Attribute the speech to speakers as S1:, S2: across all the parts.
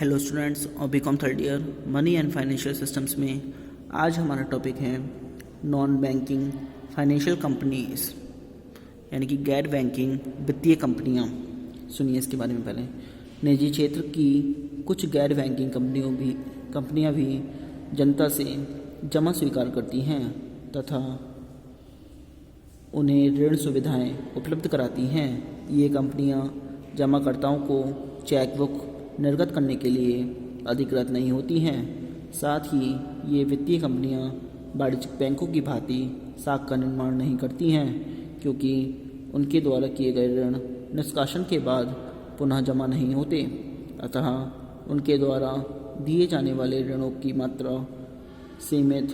S1: Hello students और BCom third year money and financial systems में आज हमारा टॉपिक है नॉन बैंकिंग फाइनेंशियल कंपनीज, यानी कि गैर बैंकिंग वित्तीय कंपनियां। सुनिए इसके बारे में। पहले निजी क्षेत्र की कुछ गैर बैंकिंग कंपनियां भी जनता से जमा स्वीकार करती हैं तथा उन्हें ऋण सुविधाएं उपलब्ध कराती हैं। ये कंपनियां जमाकर्ताओं को चेक बुक निर्गत करने के लिए अधिकृत नहीं होती हैं। साथ ही ये वित्तीय कंपनियां वाणिज्यिक बैंकों की भांति साख का निर्माण नहीं करती हैं, क्योंकि उनके द्वारा किए गए ऋण निष्कासन के बाद पुनः जमा नहीं होते। अतः उनके द्वारा दिए जाने वाले ऋणों की मात्रा सीमित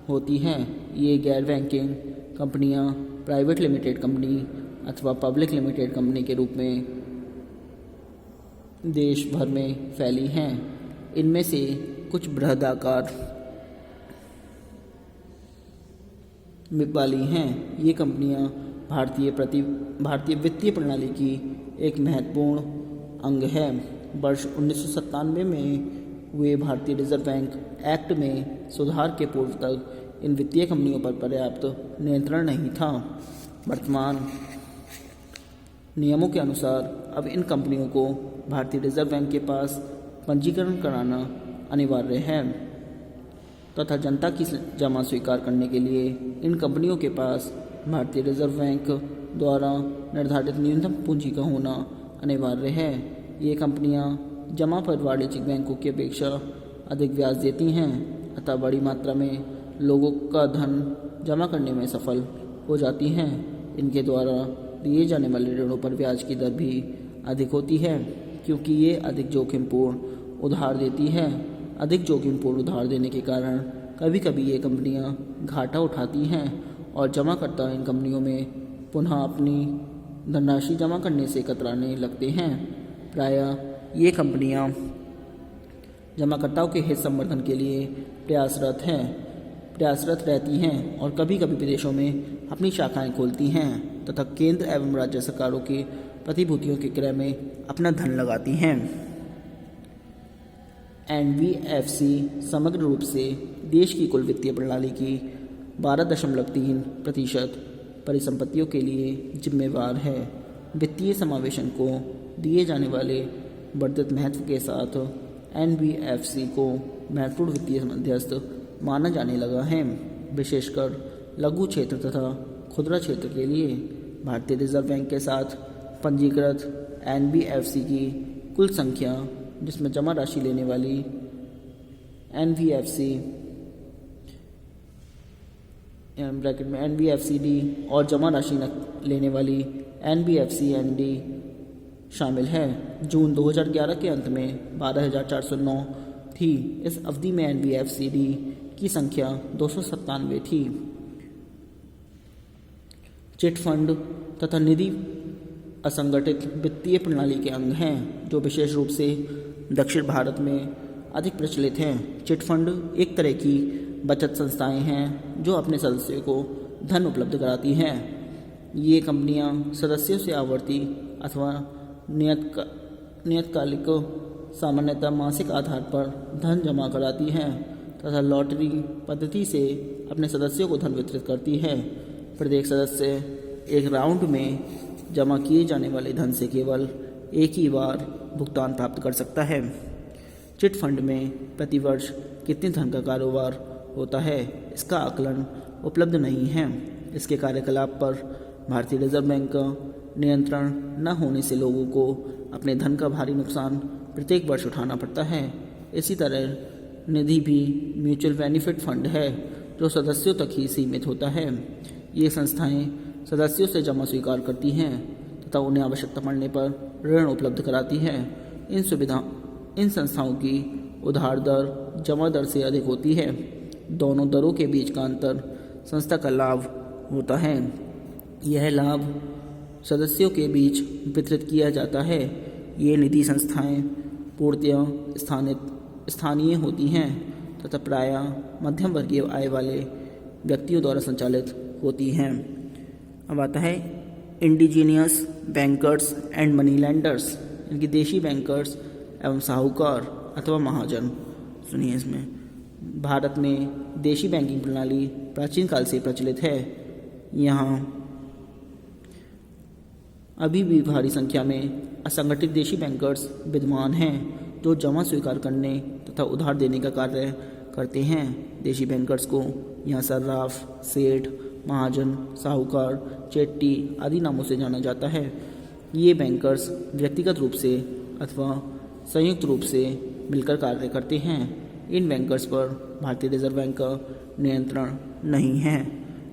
S1: होती है। ये गैर बैंकिंग कंपनियां प्राइवेट लिमिटेड कंपनी अथवा पब्लिक लिमिटेड कंपनी के रूप में देश भर में फैली हैं। इनमें से कुछ बृहदाकार वाली हैं। ये कंपनियां भारतीय वित्तीय प्रणाली की एक महत्वपूर्ण अंग है। वर्ष 1997 में हुए भारतीय रिजर्व बैंक एक्ट में सुधार के पूर्व तक इन वित्तीय कंपनियों पर पर्याप्त नियंत्रण नहीं था। वर्तमान नियमों के अनुसार अब इन कंपनियों को भारतीय रिजर्व बैंक के पास पंजीकरण कराना अनिवार्य है तथा जनता की जमा स्वीकार करने के लिए इन कंपनियों के पास भारतीय रिजर्व बैंक द्वारा निर्धारित न्यूनतम पूंजी का होना अनिवार्य है। ये कंपनियां जमा पर वाणिज्यिक बैंकों की अपेक्षा अधिक ब्याज देती हैं, अतः बड़ी मात्रा में लोगों का धन जमा करने में सफल हो जाती हैं। इनके द्वारा दिए जाने वाले ऋणों पर ब्याज की दर भी अधिक होती है, क्योंकि ये अधिक जोखिमपूर्ण उधार देती है। अधिक जोखिमपूर्ण उधार देने के कारण कभी कभी ये कंपनियां घाटा उठाती हैं और जमाकर्ता इन कंपनियों में पुनः अपनी धनराशि जमा करने से कतराने लगते हैं। प्रायः ये कंपनियां जमाकर्ताओं के हित संवर्धन के लिए प्रयासरत रहती हैं और कभी कभी विदेशों में अपनी शाखाएं खोलती हैं तथा केंद्र एवं राज्य सरकारों की प्रतिभूतियों के क्रय में अपना धन लगाती हैं। एनबीएफसी समग्र रूप से देश की कुल वित्तीय प्रणाली की 12.3% परिसंपत्तियों के लिए जिम्मेवार है। वित्तीय समावेशन को दिए जाने वाले वर्धित महत्व के साथ एनबीएफसी को महत्वपूर्ण वित्तीय मध्यस्थ माना जाने लगा है, विशेषकर लघु क्षेत्र तथा खुदरा क्षेत्र के लिए। भारतीय रिजर्व बैंक के साथ पंजीकृत एनबीएफसी की कुल संख्या, जिसमें जमा राशि लेने वाली एनबीएफसीडी और जमा राशि लेने वाली एनबीएफसीएनडी शामिल है, जून 2011 के अंत में 12,409 थी। इस अवधि में एनबीएफसीडी की संख्या 297 थी। चिट फंड तथा निधि असंगठित वित्तीय प्रणाली के अंग हैं, जो विशेष रूप से दक्षिण भारत में अधिक प्रचलित हैं। चिट फंड एक तरह की बचत संस्थाएं हैं जो अपने सदस्यों को धन उपलब्ध कराती हैं। ये कंपनियां सदस्यों से आवर्ती अथवा नियतकालिक, सामान्यतः मासिक आधार पर धन जमा कराती हैं तथा लॉटरी पद्धति से अपने सदस्यों को धन वितरित करती है। प्रत्येक सदस्य एक राउंड में जमा किए जाने वाले धन से केवल एक ही बार भुगतान प्राप्त कर सकता है। चिट फंड में प्रतिवर्ष कितने धन का कारोबार होता है, इसका आकलन उपलब्ध नहीं है। इसके कार्यकलाप पर भारतीय रिजर्व बैंक का नियंत्रण न होने से लोगों को अपने धन का भारी नुकसान प्रत्येक वर्ष उठाना पड़ता है। इसी तरह निधि भी म्यूचुअल बेनिफिट फंड है, जो सदस्यों तक ही सीमित होता है। ये संस्थाएं सदस्यों से जमा स्वीकार करती हैं तथा उन्हें आवश्यकता पड़ने पर ऋण उपलब्ध कराती हैं। इन संस्थाओं की उधार दर जमा दर से अधिक होती है। दोनों दरों के बीच का अंतर संस्था का लाभ होता है। यह लाभ सदस्यों के बीच वितरित किया जाता है। ये निधि संस्थाएं पूर्णतः स्थानीय होती हैं तथा प्रायः मध्यम वर्गीय आय वाले व्यक्तियों द्वारा संचालित होती हैं। अब आता है indigenous bankers and money landers, इनकी देशी बैंकर्स एवं साहूकार अथवा महाजन। सुनिए इसमें, भारत में देशी बैंकिंग प्रणाली प्राचीन काल से प्रचलित है। यहाँ अभी भी भारी संख्या में असंगठित देशी बैंकर्स विद्यमान हैं जो जमा स्वीकार करने तथा उधार देने का कार्य करते हैं। देशी बैंकर्स को यहाँ सर्राफ, सेठ, महाजन, साहूकार, चेट्टी आदि नामों से जाना जाता है। ये बैंकर्स व्यक्तिगत रूप से अथवा संयुक्त रूप से मिलकर कार्य करते हैं। इन बैंकर्स पर भारतीय रिजर्व बैंक का नियंत्रण नहीं है।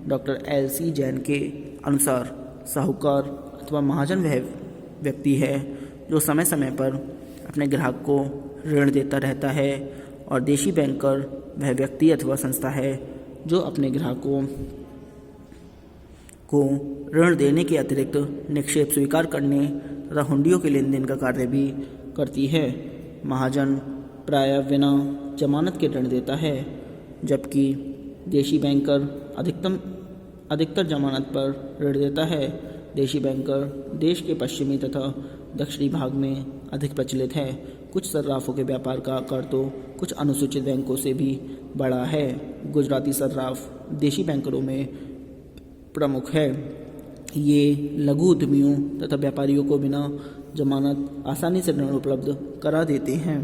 S1: डॉक्टर LC जैन के अनुसार साहूकार अथवा महाजन वह व्यक्ति है जो समय समय पर अपने ग्राहक को ऋण देता रहता है, और देशी बैंकर वह व्यक्ति अथवा संस्था है जो अपने ग्राहकों को ऋण देने के अतिरिक्त निक्षेप स्वीकार करने तथा हुंडियों के लेन देन का कार्य भी करती है। महाजन प्रायः बिना जमानत के ऋण देता है, जबकि देशी बैंकर अधिकतर जमानत पर ऋण देता है। देशी बैंकर देश के पश्चिमी तथा दक्षिणी भाग में अधिक प्रचलित है। कुछ सर्राफों के व्यापार का आकार तो कुछ अनुसूचित बैंकों से भी बड़ा है। गुजराती सर्राफ देशी बैंकरों में प्रमुख है। ये लघु उद्यमियों तथा व्यापारियों को बिना जमानत आसानी से ऋण उपलब्ध करा देते हैं,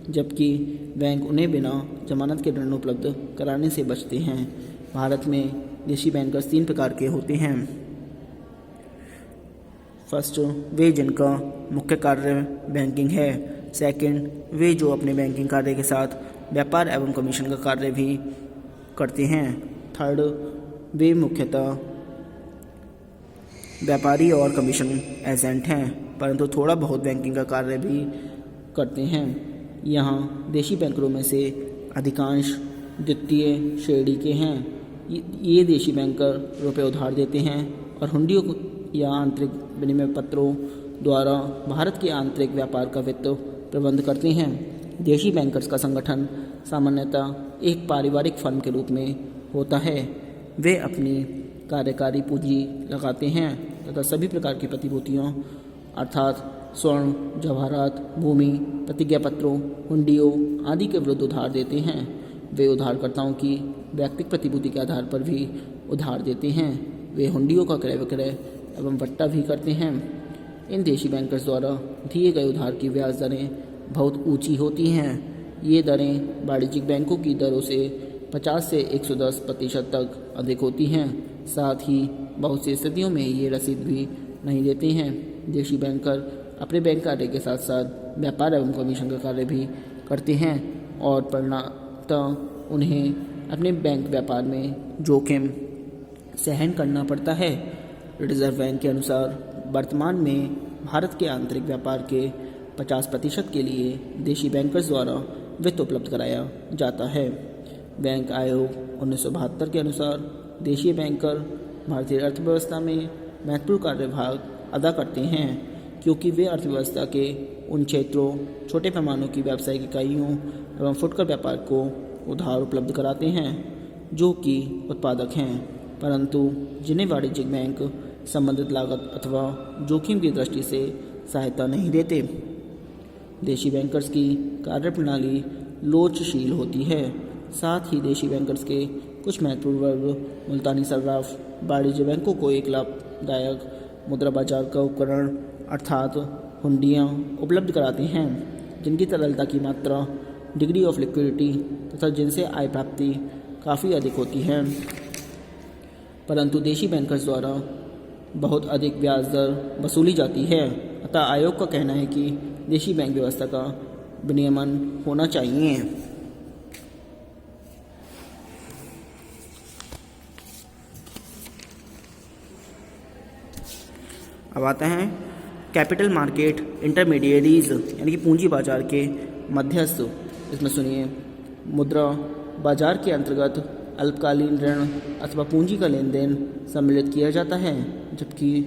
S1: जबकि बैंक उन्हें बिना जमानत के ऋण उपलब्ध कराने से बचते हैं। भारत में देशी बैंकर्स 3 प्रकार के होते हैं। फर्स्ट, वे जिनका मुख्य कार्य बैंकिंग है। सेकंड, वे जो अपने बैंकिंग कार्य के साथ व्यापार एवं कमीशन का कार्य भी करते हैं। थर्ड, वे मुख्यतः व्यापारी और कमीशन एजेंट हैं, परंतु थोड़ा बहुत बैंकिंग का कार्य भी करते हैं। यहाँ देशी बैंकरों में से अधिकांश द्वितीय श्रेणी के हैं। ये देशी बैंकर रुपये उधार देते हैं और हुंडियों या आंतरिक विनिमय पत्रों द्वारा भारत के आंतरिक व्यापार का वित्त प्रबंध करते हैं। देशी बैंकर्स का संगठन सामान्यतः एक पारिवारिक फर्म के रूप में होता है। वे अपनी कार्यकारी पूंजी लगाते हैं तथा सभी प्रकार की प्रतिभूतियों अर्थात स्वर्ण, जवाहरात, भूमि, प्रतिज्ञा पत्रों, हुंडियों आदि के विरुद्ध उधार देते हैं। वे उधारकर्ताओं की व्यक्तिगत प्रतिभूति के आधार पर भी उधार देते हैं। वे हुंडियों का क्रय विक्रय एवं बट्टा भी करते हैं। इन देशी बैंकर्स द्वारा दिए गए उधार की ब्याज दरें बहुत ऊंची होती हैं। ये दरें वाणिज्यिक बैंकों की दरों से 50 से 110% तक अधिक होती हैं। साथ ही बहुत सी स्थितियों में ये रसीद भी नहीं देते हैं। देशी बैंकर अपने बैंक कार्य के साथ साथ व्यापार एवं कमीशन का कार्य भी करते हैं और परिणामतः उन्हें अपने बैंक व्यापार में जोखिम सहन करना पड़ता है। रिजर्व बैंक के अनुसार वर्तमान में भारत के आंतरिक व्यापार के 50% के लिए देशी बैंकर्स द्वारा वित्त उपलब्ध कराया जाता है। बैंक आयोग 1972 के अनुसार देशीय बैंकर भारतीय अर्थव्यवस्था में महत्वपूर्ण कार्यभाग अदा करते हैं, क्योंकि वे अर्थव्यवस्था के उन क्षेत्रों, छोटे पैमाने की व्यावसायिक इकाइयों एवं फुटकर व्यापार को उधार उपलब्ध कराते हैं जो कि उत्पादक हैं, परंतु जिन्हें वाणिज्यिक बैंक संबंधित लागत अथवा जोखिम की दृष्टि से सहायता नहीं देते। देशी बैंकर्स की कार्यप्रणाली लोचशील होती है। साथ ही देशी बैंकर्स के कुछ महत्वपूर्ण वर्ग मुल्तानी सर्राफ वाणिज्य बैंकों को एक लाभदायक मुद्रा बाजार का उपकरण अर्थात हुंडियाँ उपलब्ध कराते हैं, जिनकी तरलता की मात्रा, डिग्री ऑफ लिक्विडिटी तथा जिनसे आय प्राप्ति काफ़ी अधिक होती है, परंतु देशी बैंकर्स द्वारा बहुत अधिक ब्याज दर वसूली जाती है। अतः आयोग का कहना है कि देशी बैंक व्यवस्था का विनियमन होना चाहिए। अब आते हैं कैपिटल मार्केट इंटरमीडिएरीज यानी कि पूंजी बाजार के मध्यस्थ। इसमें सुनिए, मुद्रा बाजार के अंतर्गत अल्पकालीन ऋण अथवा पूंजी का लेन देन सम्मिलित किया जाता है, जबकि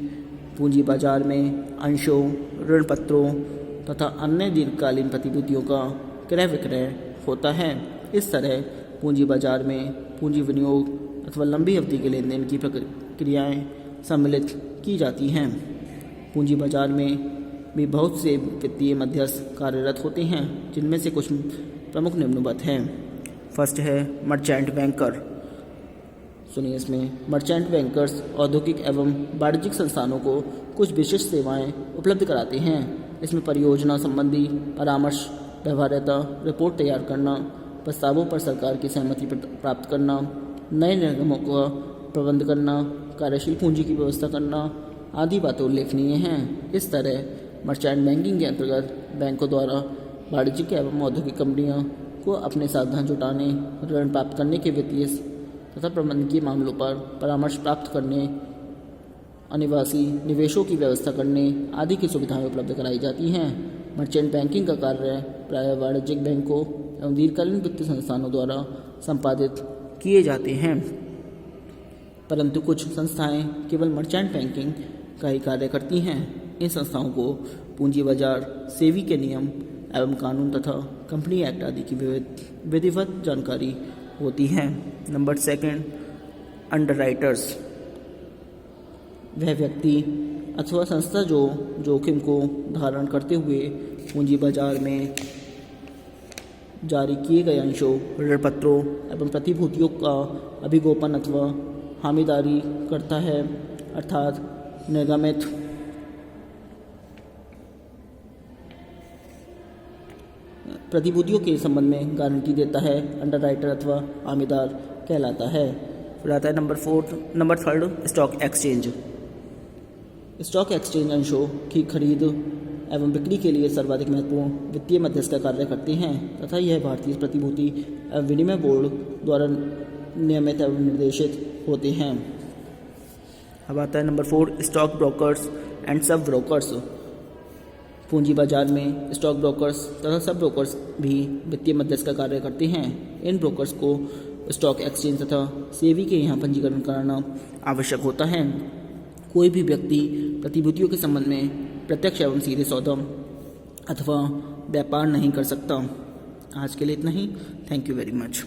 S1: पूंजी बाजार में अंशों, ऋण पत्रों तथा अन्य दीर्घकालीन प्रतिभूतियों का क्रय विक्रय होता है। इस तरह पूंजी बाजार में पूंजी विनियोग अथवा लंबी अवधि के लेन देन की प्रक्रियाएं सम्मिलित की जाती हैं। पूंजी बाजार में भी बहुत से वित्तीय मध्यस्थ कार्यरत होते हैं, जिनमें से कुछ प्रमुख निम्नवत हैं। फर्स्ट है मर्चेंट बैंकर। सुनिए इसमें, मर्चेंट बैंकर्स औद्योगिक एवं वाणिज्यिक संस्थानों को कुछ विशिष्ट सेवाएं उपलब्ध कराते हैं। इसमें परियोजना संबंधी परामर्श, व्यवहार्यता रिपोर्ट तैयार करना, प्रस्तावों पर सरकार की सहमति प्राप्त करना, नए निगमों का प्रबंध करना, कार्यशील पूंजी की व्यवस्था करना आदि बातें उल्लेखनीय हैं। इस तरह मर्चेंट बैंकिंग के अंतर्गत बैंकों द्वारा वाणिज्यिक एवं औद्योगिक कंपनियों को अपने साधन जुटाने, ऋण प्राप्त करने के वित्तीय तथा प्रबंधकीय मामलों पर परामर्श प्राप्त करने, अनिवासी निवेशों की व्यवस्था करने आदि की सुविधाएं उपलब्ध कराई जाती हैं। मर्चेंट बैंकिंग का कार्य प्रायः वाणिज्यिक बैंकों एवं दीर्घकालीन वित्तीय संस्थानों द्वारा संपादित किए जाते हैं, परंतु कुछ संस्थाएं केवल मर्चेंट बैंकिंग का ही कार्य करती हैं। इन संस्थाओं को पूंजी बाजार, सेबी के नियम एवं कानून तथा कंपनी एक्ट आदि की विधिवत जानकारी होती है। Number second, underwriters. वह व्यक्ति अथवा संस्था जो जोखिम को धारण करते हुए पूंजी बाजार में जारी किए गए अंशों, ऋण पत्रों एवं प्रतिभूतियों का अभिगोपन अथवा हामीदारी करता है, अर्थात निर्गमित प्रतिभूतियों के संबंध में गारंटी देता है, अंडरराइटर अथवा हामीदार कहलाता है। फिर आता है number third, stock exchange. Stock exchange अंशों की खरीद एवं बिक्री के लिए सर्वाधिक महत्वपूर्ण वित्तीय मध्यस्थ का कार्य करते हैं तथा यह भारतीय प्रतिभूति एवं विनिमय बोर्ड द्वारा नियमित एवं निर्देशित होते हैं। अब आता है नंबर 4, स्टॉक ब्रोकर्स एंड सब ब्रोकर्स। पूंजी बाजार में स्टॉक ब्रोकर्स तथा सब ब्रोकर्स भी वित्तीय मध्यस्थ का कार्य करते हैं। इन ब्रोकर्स को स्टॉक एक्सचेंज तथा सेबी के यहाँ पंजीकरण कराना आवश्यक होता है। कोई भी व्यक्ति प्रतिभूतियों के संबंध में प्रत्यक्ष एवं सीधे सौदा अथवा व्यापार नहीं कर सकता। आज के लिए इतना ही। Thank you very much.